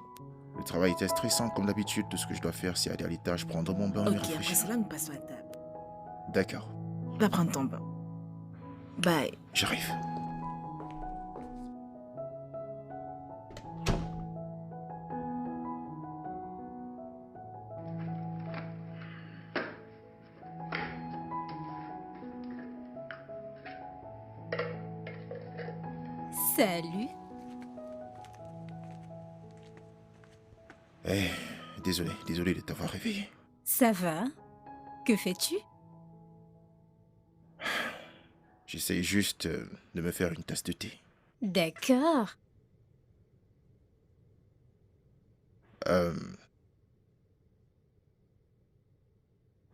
Le travail était stressant comme d'habitude. Tout ce que je dois faire, c'est aller à l'étage, prendre mon bain et Ok, après réfléchir. cela, nous passons à table. D'accord, Va prendre ton bain. Bye. j'arrive. salut. Eh, désolé de t'avoir réveillé. Ça va? Que fais-tu? J'essaye juste de me faire une tasse de thé. D'accord.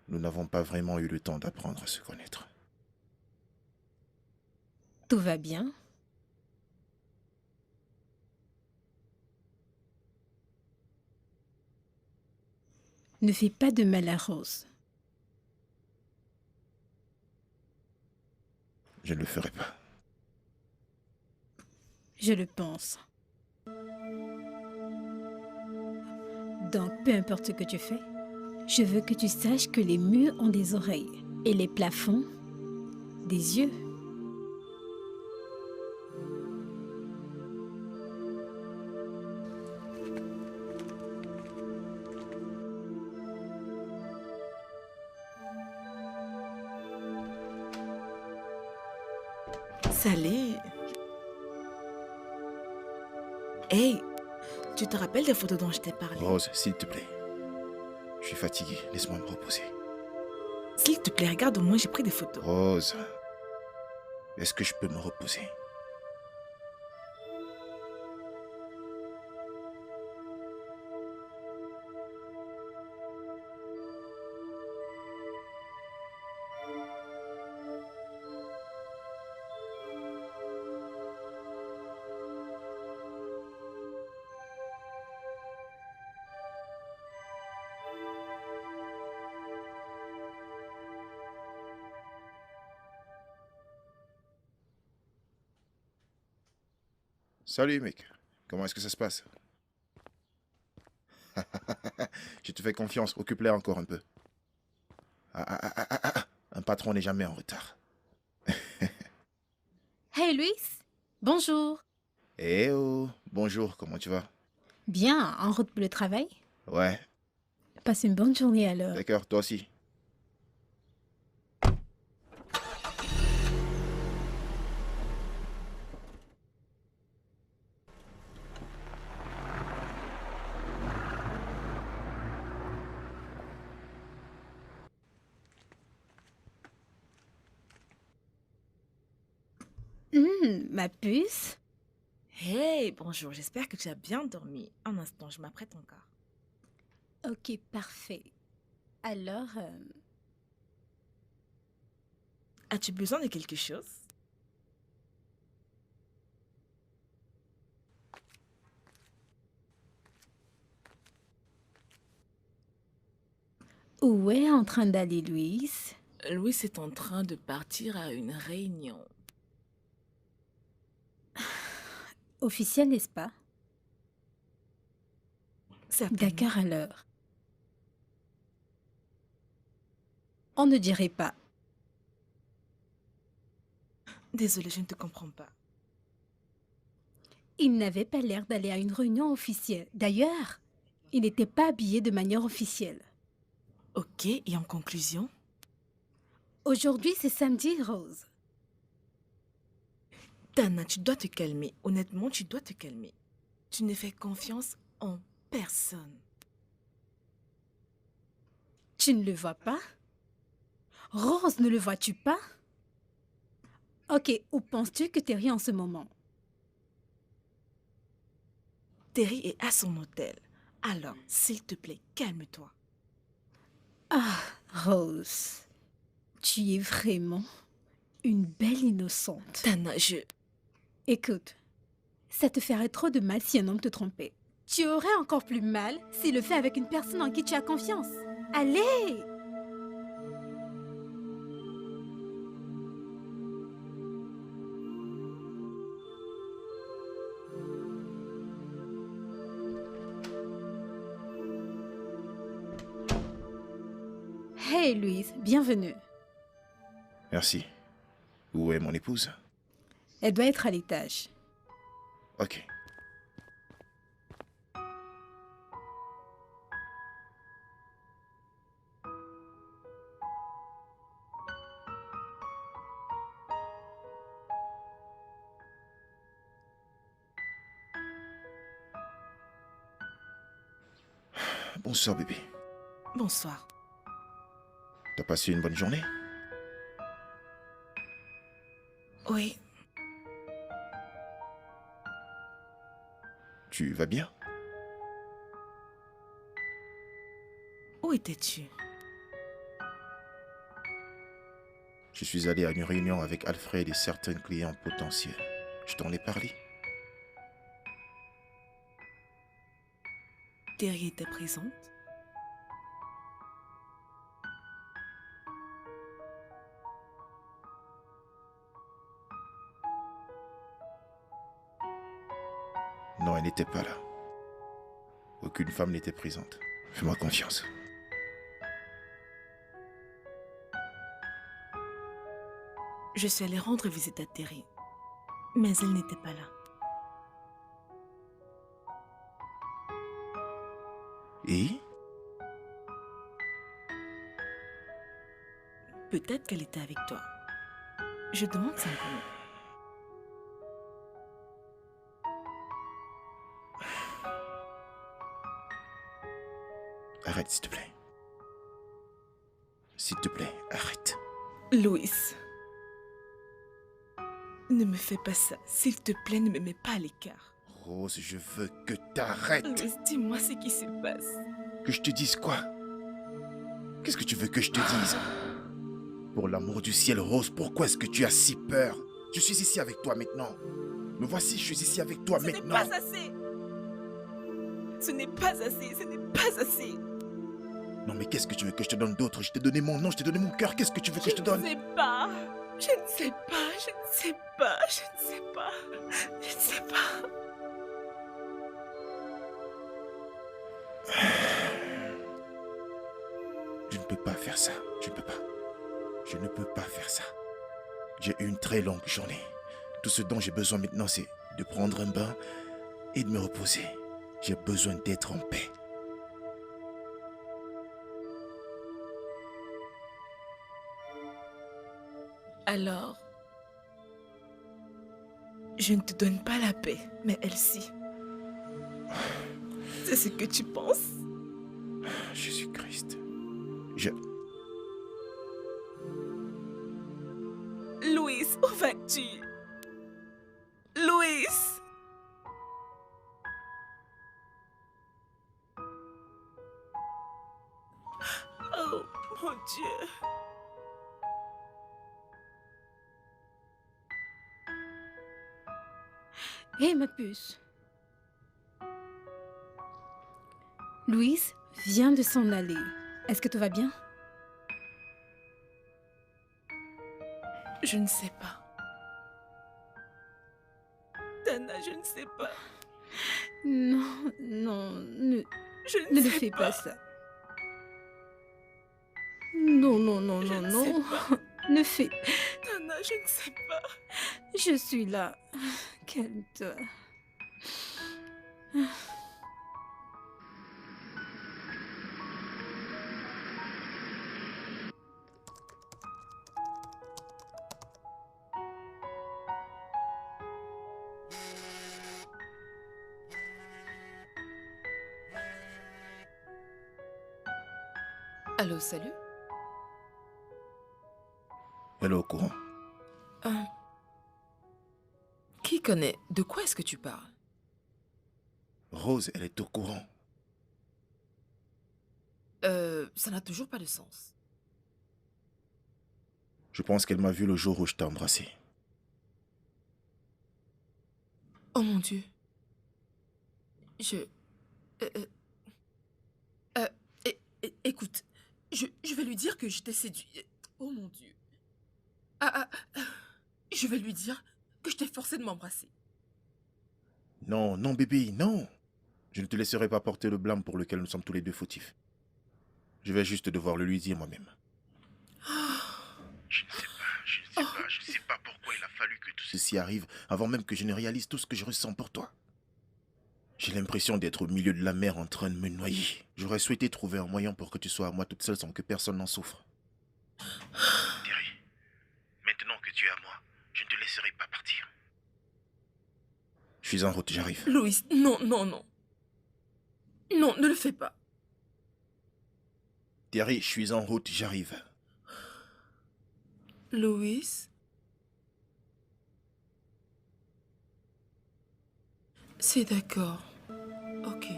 Nous n'avons pas vraiment eu le temps d'apprendre à se connaître. Tout va bien? Ne fais pas de mal à Rose. Je ne le ferai pas. Je le pense. Donc, peu importe ce que tu fais, je veux que tu saches que les murs ont des oreilles et les plafonds, des yeux. Salut. Hey, tu te rappelles des photos dont je t'ai parlé? Rose, s'il te plaît. Je suis fatigué, laisse-moi me reposer. S'il te plaît, regarde, au moins j'ai pris des photos. Rose, est-ce que je peux me reposer? Salut mec, comment est-ce que ça se passe? Je te fais confiance, occupe-les encore un peu. Un patron n'est jamais en retard. Hey Luis, bonjour. Eh oh, bonjour, comment tu vas? Bien, en route pour le travail? Ouais, Passe une bonne journée alors. d'accord, toi aussi. Ma puce? Hey, bonjour, j'espère que tu as bien dormi. Un instant, je m'apprête encore. Ok, parfait. Alors, As-tu besoin de quelque chose? Où est en train d'aller Louise? Louis est en train de partir à une réunion. Officiel, n'est-ce pas? Certainement. D'accord alors. On ne dirait pas. Désolée, je ne te comprends pas. Il n'avait pas l'air d'aller à une réunion officielle. D'ailleurs, il n'était pas habillé de manière officielle. Ok, et en conclusion? Aujourd'hui, c'est samedi, Rose. Tana, tu dois te calmer. Honnêtement, tu dois te calmer. Tu ne fais confiance en personne. Tu ne le vois pas? Rose, ne le vois-tu pas? Ok, où penses-tu que Terry est en ce moment? Terry est à son hôtel. Alors, s'il te plaît, calme-toi. Ah, Rose, tu es vraiment une belle innocente. Tana, Écoute, ça te ferait trop de mal si un homme te trompait. Tu aurais encore plus mal s'il le fait avec une personne en qui tu as confiance. Allez! Hey Louise, bienvenue. Merci. Où est mon épouse? Elle doit être à l'étage. Ok. Bonsoir bébé. Bonsoir. T'as passé une bonne journée? Oui, Tu vas bien? où étais-tu? Je suis allé à une réunion avec Alfred et certains clients potentiels. Je t'en ai parlé? Terry était présente? Non, elle n'était pas là. Aucune femme n'était présente. Fais-moi confiance. Je suis allée rendre visite à Terry, mais elle n'était pas là. Et? Peut-être qu'elle était avec toi. Je demande simplement. Arrête, s'il te plaît. S'il te plaît, arrête. Louis, ne me fais pas ça. S'il te plaît, ne me mets pas à l'écart. Rose, je veux que t'arrêtes. Louis, dis-moi ce qui se passe. Que je te dise quoi? Qu'est-ce que tu veux que je te dise? Pour l'amour du ciel, Rose, pourquoi est-ce que tu as si peur? Je suis ici avec toi maintenant. Me voici, je suis ici avec toi Ce n'est maintenant. pas assez. Ce n'est pas assez. Ce n'est pas assez. Non mais qu'est-ce que tu veux que je te donne d'autre? Je t'ai donné mon nom, je t'ai donné mon cœur. Qu'est-ce que tu veux que je te donne? Je ne sais pas. Je ne sais pas. Je ne sais pas. Je ne sais pas. Je ne sais pas. Je ne peux pas faire ça. Je ne peux pas. Je ne peux pas faire ça. J'ai eu une très longue journée. Tout ce dont j'ai besoin maintenant, c'est de prendre un bain et de me reposer. J'ai besoin d'être en paix. Alors, je ne te donne pas la paix, mais elle si. C'est ce que tu penses? Jésus-Christ. Louis, où vas-tu? Louis! Oh, mon Dieu. Hé, ma puce. Louise vient de s'en aller. Est-ce que tout va bien? Je ne sais pas. Tana, je ne sais pas. Non, non, Je ne ne le sais fais pas. pas ça. Non, non, non, Je non, ne non. sais pas. Ne fais... Tana, je ne sais pas. Je suis là. Calme-toi. Allô, salut. Elle est au courant. Qui connaît? De quoi est-ce que tu parles? Rose, elle est au courant. Ça n'a toujours pas de sens. Je pense qu'elle m'a vu le jour où je t'ai embrassé. Oh mon Dieu. Écoute, je vais lui dire que je t'ai séduit. Oh mon Dieu. Je vais lui dire que je t'ai forcé de m'embrasser. Non, non, bébé, non. Je ne te laisserai pas porter le blâme pour lequel nous sommes tous les deux fautifs. Je vais juste devoir le lui dire moi-même. Je ne sais pas pourquoi il a fallu que tout ceci arrive avant même que je ne réalise tout ce que je ressens pour toi. J'ai l'impression d'être au milieu de la mer en train de me noyer. J'aurais souhaité trouver un moyen pour que tu sois à moi toute seule sans que personne n'en souffre. Terry, maintenant que tu es à moi, je ne te laisserai pas partir. Je suis en route, j'arrive. Louis, non, non, non. Non, ne le fais pas. Terry, je suis en route, j'arrive. Louis? C'est d'accord. Ok.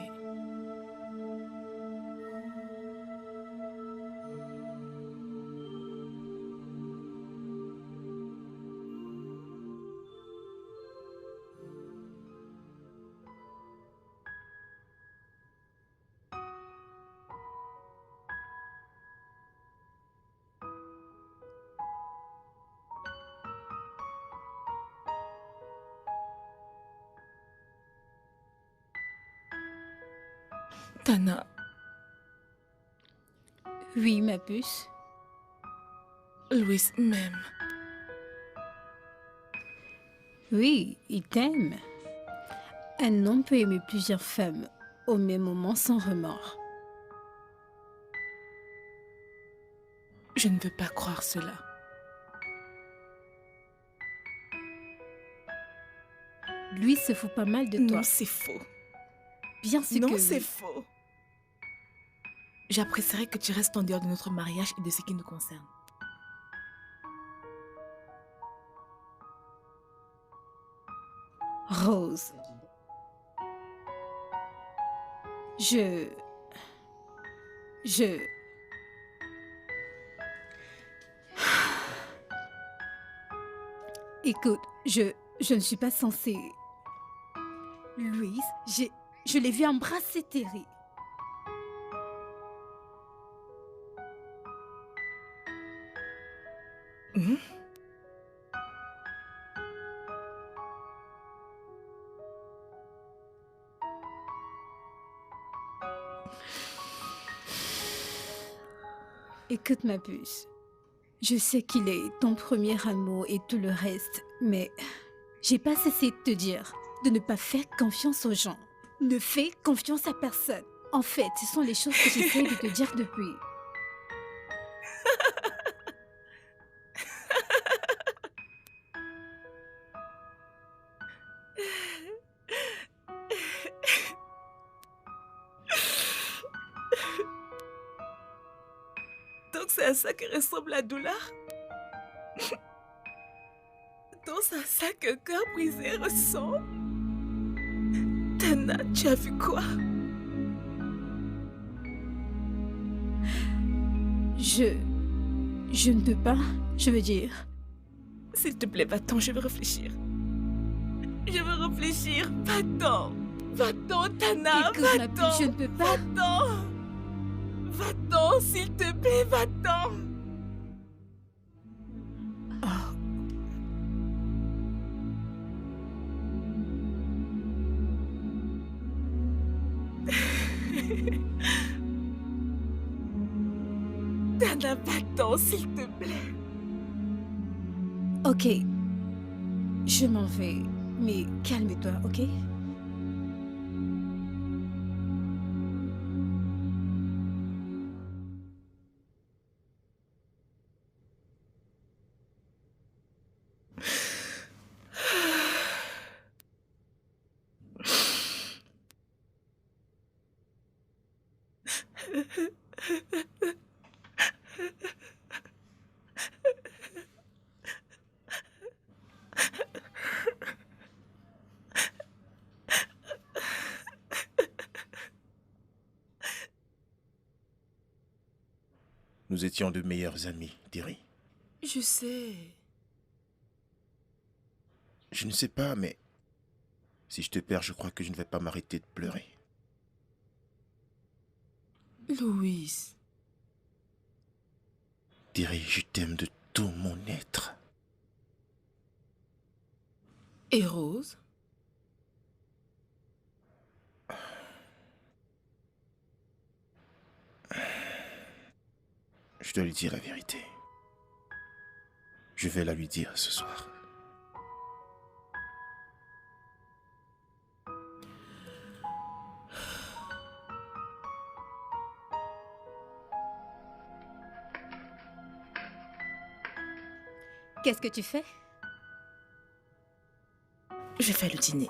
Tana, Oui, ma puce. Louis m'aime. Oui, il t'aime. Un homme peut aimer plusieurs femmes au même moment sans remords. Je ne veux pas croire cela. Lui se fout pas mal de toi. Non, c'est faux. Bien sûr Non, que c'est oui. faux. J'apprécierais que tu restes en dehors de notre mariage et de ce qui nous concerne. Rose. Écoute, je ne suis pas censée... Louise, je l'ai vu embrasser Terry. Hmm? Écoute ma puce, je sais qu'il est ton premier amour et tout le reste, mais j'ai pas cessé de te dire de ne pas faire confiance aux gens. Ne fais confiance à personne. En fait, ce sont les choses que j'essaie de te dire depuis. Donc c'est à ça que ressemble la douleur? Donc c'est à ça qu'un cœur brisé ressent? Tana, tu as vu quoi? Je ne peux pas, je veux dire. S'il te plaît, va-t'en, je vais réfléchir. Je veux réfléchir. Va-t'en. Va-t'en, Tana. Écoute, ma Va-t'en. puce, je ne peux pas. Va-t'en. Va-t'en, s'il te plaît, va-t'en. Tana, va-t'en, s'il te plaît. Ok. Je m'en vais. Mais calme-toi, ok? Nous étions de meilleurs amis, Terry. Je sais. Je ne sais pas, mais si je te perds, je crois que je ne vais pas m'arrêter de pleurer. Louis. Terry, je t'aime de tout mon être. Et Rose? Je dois lui dire la vérité. Je vais la lui dire ce soir. Qu'est-ce que tu fais? Je fais le dîner.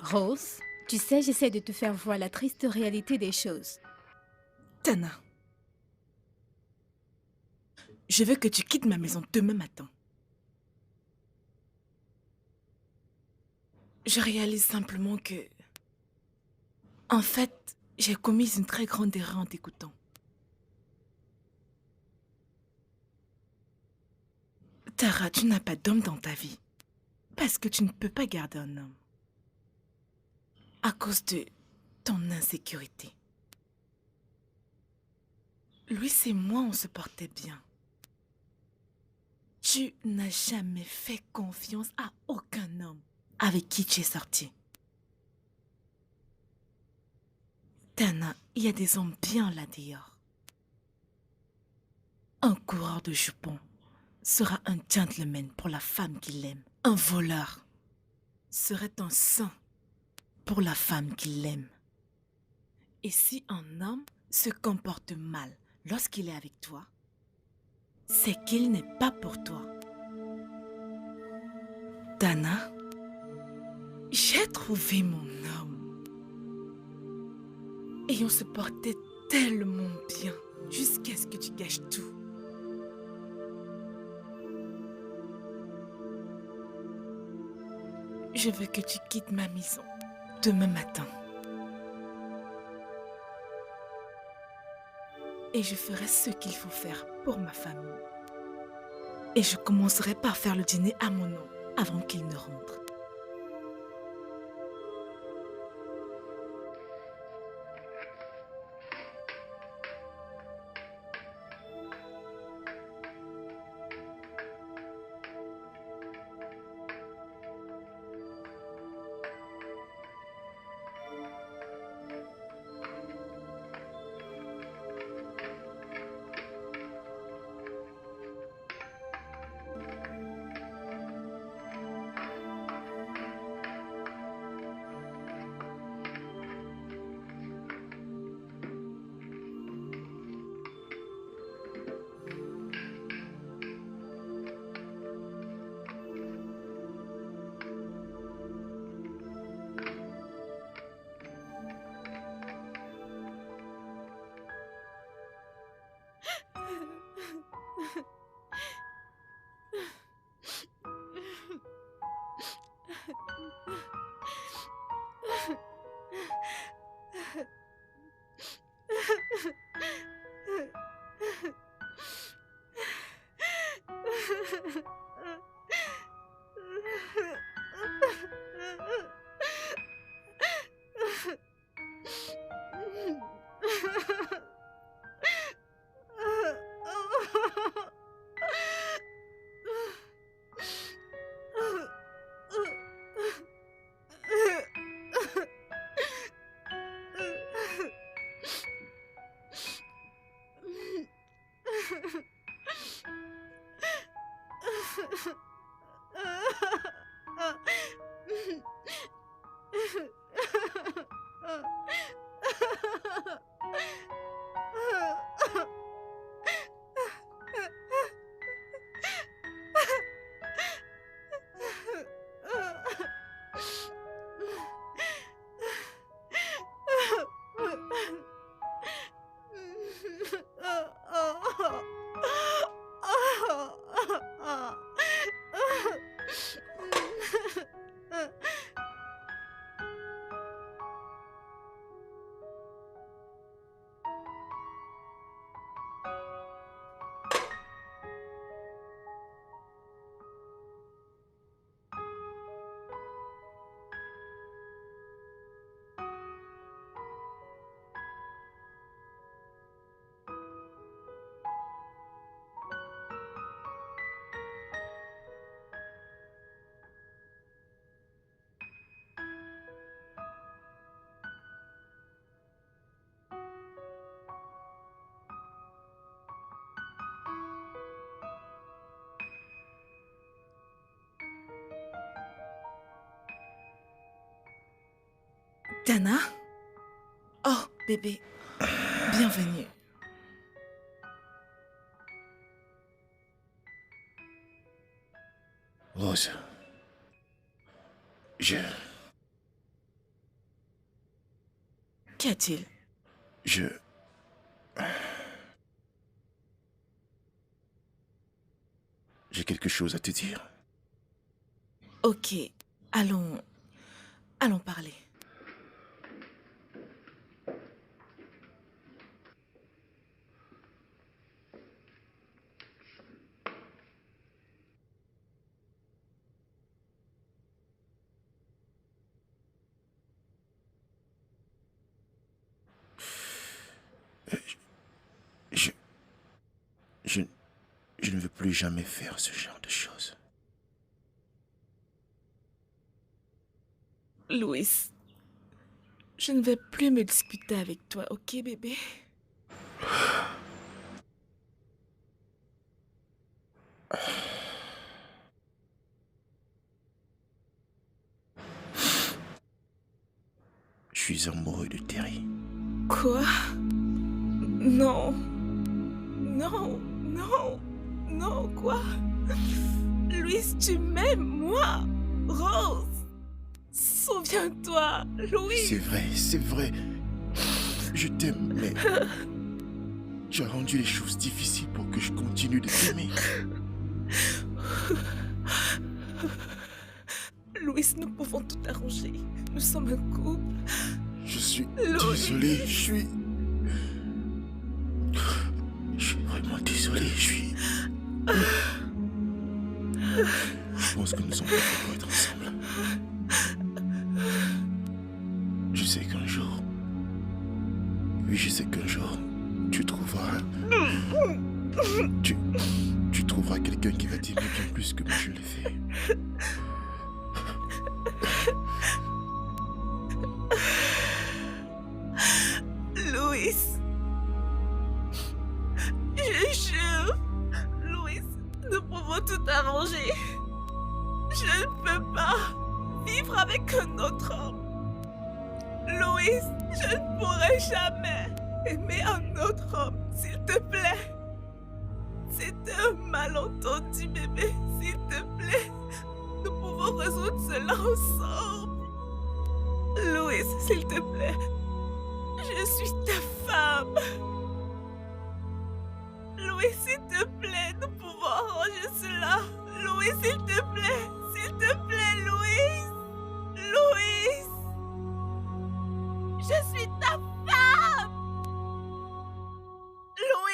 Rose, tu sais, j'essaie de te faire voir la triste réalité des choses. Tana. Je veux que tu quittes ma maison demain matin. Je réalise simplement que... En fait, j'ai commis une très grande erreur en t'écoutant. Tara, tu n'as pas d'homme dans ta vie. Parce que tu ne peux pas garder un homme. À cause de ton insécurité. Louis et moi, on se portait bien. Tu n'as jamais fait confiance à aucun homme avec qui tu es sorti. Tana, il y a des hommes bien là dehors. Un coureur de jupons sera un gentleman pour la femme qu'il aime. Un voleur serait un saint pour la femme qu'il aime. Et si un homme se comporte mal lorsqu'il est avec toi, c'est qu'il n'est pas pour toi. Tana, j'ai trouvé mon homme. Et on se portait tellement bien jusqu'à ce que tu gâches tout. Je veux que tu quittes ma maison demain matin. Et je ferai ce qu'il faut faire pour ma famille. Et je commencerai par faire le dîner à mon nom avant qu'il ne rentre. Tana? Oh, bébé. Bienvenue. Rose. Qu'y a-t-il? J'ai quelque chose à te dire. Ok, allons parler. Je ne veux plus jamais faire ce genre de choses. Louis, je ne vais plus me disputer avec toi, ok bébé? Je suis amoureux de Terry. Quoi? Non. Non, non, non, quoi? Louis, tu m'aimes, moi? Rose, souviens-toi, Louis. C'est vrai. Je t'aime, mais tu as rendu les choses difficiles pour que je continue de t'aimer. Louis, nous pouvons tout arranger. Nous sommes un couple. Je suis Louis. désolé, je suis vraiment désolé, Je pense que nous sommes pas faits pour être ensemble. Je sais qu'un jour... Oui, je sais qu'un jour, tu trouveras... Tu trouveras quelqu'un qui va t'aimer bien plus que moi je l'ai fait. Louis. Je jure. Louis, nous pouvons tout arranger. Je ne peux pas vivre avec un autre homme. Louis, je ne pourrai jamais aimer un autre homme, s'il te plaît. C'est un malentendu, bébé, s'il te plaît. Nous pouvons résoudre cela ensemble. Louis, s'il te plaît. Je suis ta femme. Louis, s'il te plaît, nous pouvons arranger cela. Louis, s'il te plaît. S'il te plaît, Louis. Louis. Je suis ta femme. Louis.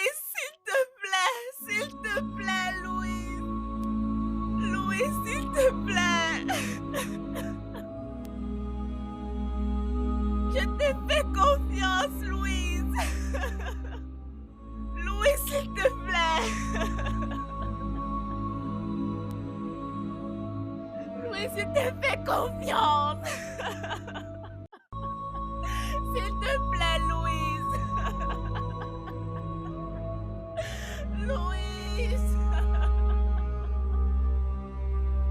Louis, s'il te plaît. Je t'ai fait confiance, Louise. Louis, s'il te plaît. Louis, je t'ai fait confiance.